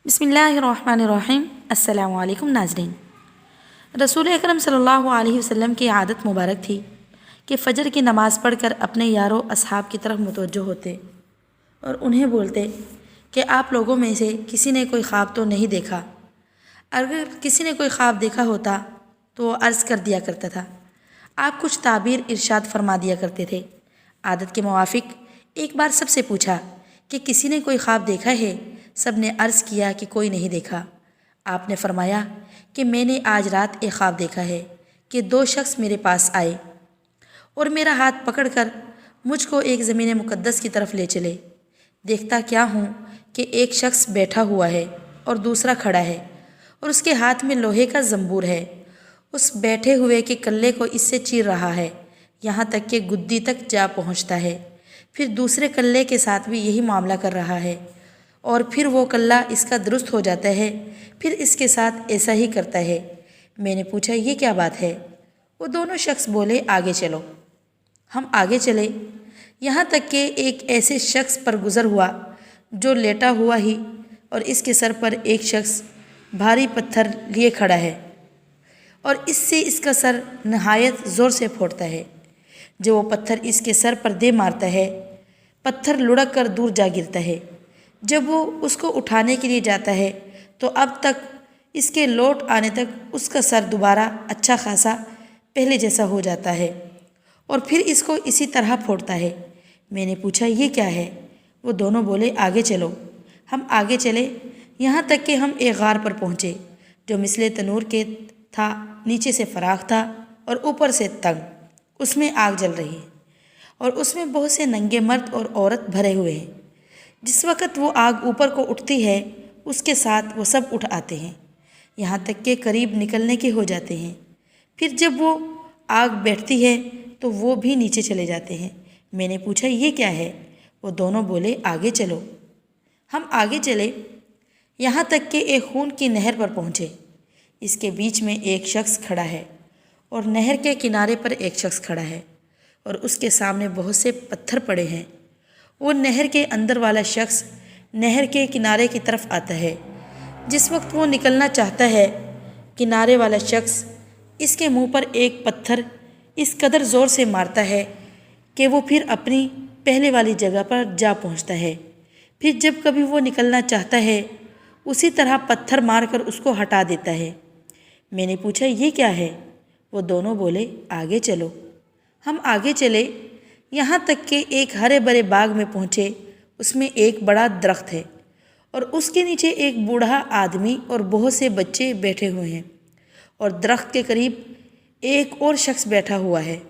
बिस्मिल्लाहिर्रहमानिर्रहीम। अस्सलामु अलैकुम नाज़रीन। रसूल अकरम सल्लल्लाहु अलैहि वसल्लम की आदत मुबारक थी कि फ़जर की नमाज़ पढ़कर अपने यारों असहाब की तरफ मुतवज्जो होते और उन्हें बोलते कि आप लोगों में से किसी ने कोई ख्वाब तो नहीं देखा। अगर किसी ने कोई ख्वाब देखा होता तो वो अर्ज़ कर दिया करता था। आप कुछ ताबीर इरशाद फरमा दिया करते थे। आदत के मुवाफिक एक बार सबसे पूछा कि किसी ने कोई ख्वाब देखा है। सब ने अर्ज़ किया कि कोई नहीं देखा। आपने फरमाया कि मैंने आज रात एक ख्वाब देखा है कि दो शख्स मेरे पास आए और मेरा हाथ पकड़कर मुझको एक ज़मीन मुक़द्दस की तरफ ले चले। देखता क्या हूँ कि एक शख्स बैठा हुआ है और दूसरा खड़ा है और उसके हाथ में लोहे का ज़ंबूर है। उस बैठे हुए के कल्ले को इससे चीर रहा है, यहाँ तक कि गुद्दी तक जा पहुँचता है। फिर दूसरे कल्ले के साथ भी यही मामला कर रहा है और फिर वो कल्ला इसका दुरुस्त हो जाता है, फिर इसके साथ ऐसा ही करता है। मैंने पूछा ये क्या बात है? वो दोनों शख्स बोले आगे चलो। हम आगे चले, यहाँ तक कि एक ऐसे शख्स पर गुज़र हुआ जो लेटा हुआ ही और इसके सर पर एक शख्स भारी पत्थर लिए खड़ा है और इससे इसका सर नहायत ज़ोर से फोड़ता है। जब वो पत्थर इसके सर पर दे मारता है, पत्थर लुढ़क कर दूर जा गिरता है। जब वो उसको उठाने के लिए जाता है तो अब तक इसके लौट आने तक उसका सर दोबारा अच्छा खासा पहले जैसा हो जाता है और फिर इसको इसी तरह फोड़ता है। मैंने पूछा ये क्या है? वो दोनों बोले आगे चलो। हम आगे चले, यहाँ तक कि हम एक गार पर पहुँचे जो मिसले तनूर के था, नीचे से फराख था और ऊपर से तंग। उसमें आग जल रही है और उसमें बहुत से नंगे मर्द और औरत भरे हुए हैं। जिस वक़्त वो आग ऊपर को उठती है उसके साथ वो सब उठ आते हैं, यहाँ तक कि करीब निकलने के हो जाते हैं। फिर जब वो आग बैठती है तो वो भी नीचे चले जाते हैं। मैंने पूछा ये क्या है? वो दोनों बोले आगे चलो। हम आगे चले, यहाँ तक कि एक खून की नहर पर पहुँचे। इसके बीच में एक शख्स खड़ा है और नहर के किनारे पर एक शख्स खड़ा है और उसके सामने बहुत से पत्थर पड़े हैं। वो नहर के अंदर वाला शख्स नहर के किनारे की तरफ आता है। जिस वक्त वो निकलना चाहता है, किनारे वाला शख्स इसके मुंह पर एक पत्थर इस कदर ज़ोर से मारता है कि वो फिर अपनी पहले वाली जगह पर जा पहुंचता है। फिर जब कभी वो निकलना चाहता है उसी तरह पत्थर मारकर उसको हटा देता है। मैंने पूछा ये क्या है? वो दोनों बोले आगे चलो। हम आगे चले, यहाँ तक कि एक हरे भरे बाग में पहुँचे। उसमें एक बड़ा दरख्त है और उसके नीचे एक बूढ़ा आदमी और बहुत से बच्चे बैठे हुए हैं और दरख्त के करीब एक और शख्स बैठा हुआ है।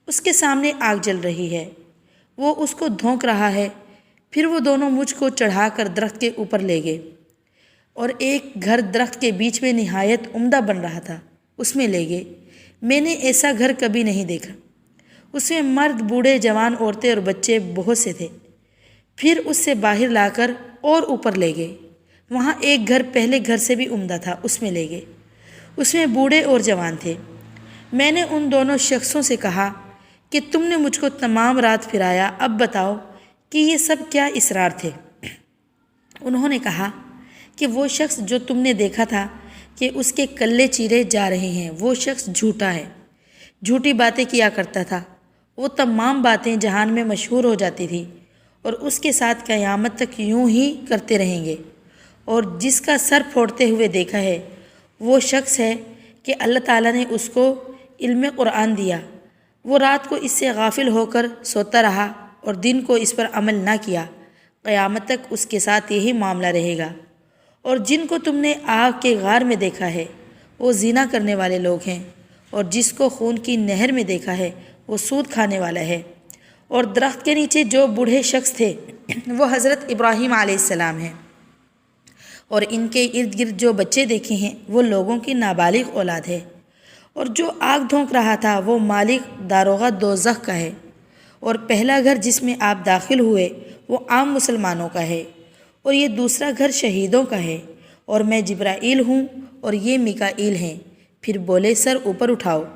उसके सामने आग जल रही है, वो उसको धोंक रहा है। फिर वो दोनों मुझको चढ़ाकर दरख्त के ऊपर ले गए और एक घर दरख्त के बीच में निहायत उम्दा बन रहा था, उसमें ले गए। मैंने ऐसा घर कभी नहीं देखा। उसमें मर्द, बूढ़े, जवान, औरतें और बच्चे बहुत से थे। फिर उससे बाहर लाकर और ऊपर ले गए। वहाँ एक घर पहले घर से भी उम्दा था, उसमें ले गए। उसमें बूढ़े और जवान थे। मैंने उन दोनों शख्सों से कहा कि तुमने मुझको तमाम रात फिराया, अब बताओ कि ये सब क्या इसरार थे? उन्होंने कहा कि वो शख्स जो तुमने देखा था कि उसके कल्ले चीरे जा रहे हैं, वो शख्स झूठा है, झूठी बातें किया करता था। वो तमाम बातें जहान में मशहूर हो जाती थी और उसके साथ क़यामत तक यूं ही करते रहेंगे। और जिसका सर फोड़ते हुए देखा है वो शख्स है कि अल्लाह ताला ने उसको इल्म कुरान दिया। वो रात को इससे गाफिल होकर सोता रहा और दिन को इस पर अमल ना किया। क़यामत तक उसके साथ यही मामला रहेगा। और जिनको तुमने आग के गार में देखा है वो ज़िना करने वाले लोग हैं और जिसको खून की नहर में देखा है वो सूद खाने वाला है। और दरख्त के नीचे जो बूढ़े शख्स थे वो हज़रत इब्राहीम अलैहिस्सलाम हैं और इनके इर्द गिर्द जो बच्चे देखे हैं वो लोगों की नाबालिग औलाद है। और जो आग धोंक रहा था वो मालिक दारोगा दोज़ख का है। और पहला घर जिसमें आप दाखिल हुए वो आम मुसलमानों का है और ये दूसरा घर शहीदों का है। और मैं जिब्राईल हूँ और ये मिकाईल हैं। फिर बोले सर ऊपर उठाओ।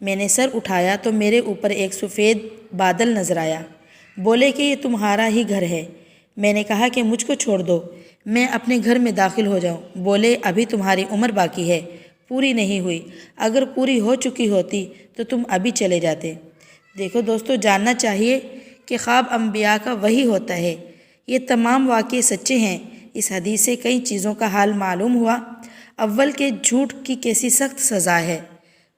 मैंने सर उठाया तो मेरे ऊपर एक सफ़ेद बादल नज़र आया। बोले कि ये तुम्हारा ही घर है। मैंने कहा कि मुझको छोड़ दो, میں اپنے گھر میں داخل ہو جاؤں۔ بولے ابھی تمہاری عمر باقی ہے، پوری نہیں ہوئی، اگر پوری ہو چکی ہوتی تو تم ابھی چلے جاتے۔ دیکھو دوستو، جاننا چاہیے کہ خواب انبیاء کا وحی ہوتا ہے، یہ تمام واقعے سچے ہیں۔ اس حدیث سے کئی چیزوں کا حال معلوم ہوا۔ اول کہ جھوٹ کی کیسی سخت سزا ہے،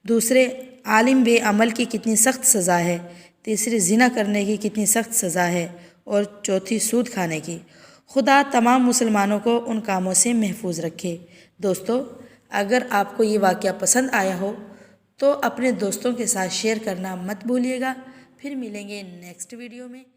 دوسرے عالم بے عمل کی کتنی سخت سزا ہے، تیسری زنا کرنے کی کتنی سخت سزا ہے، اور چوتھی سود کھانے کی۔ خدا تمام مسلمانوں کو ان کاموں سے محفوظ رکھے۔ دوستو، اگر آپ کو یہ واقعہ پسند آیا ہو تو اپنے دوستوں کے ساتھ شیئر کرنا مت بھولیے گا۔ پھر ملیں گے نیکسٹ ویڈیو میں۔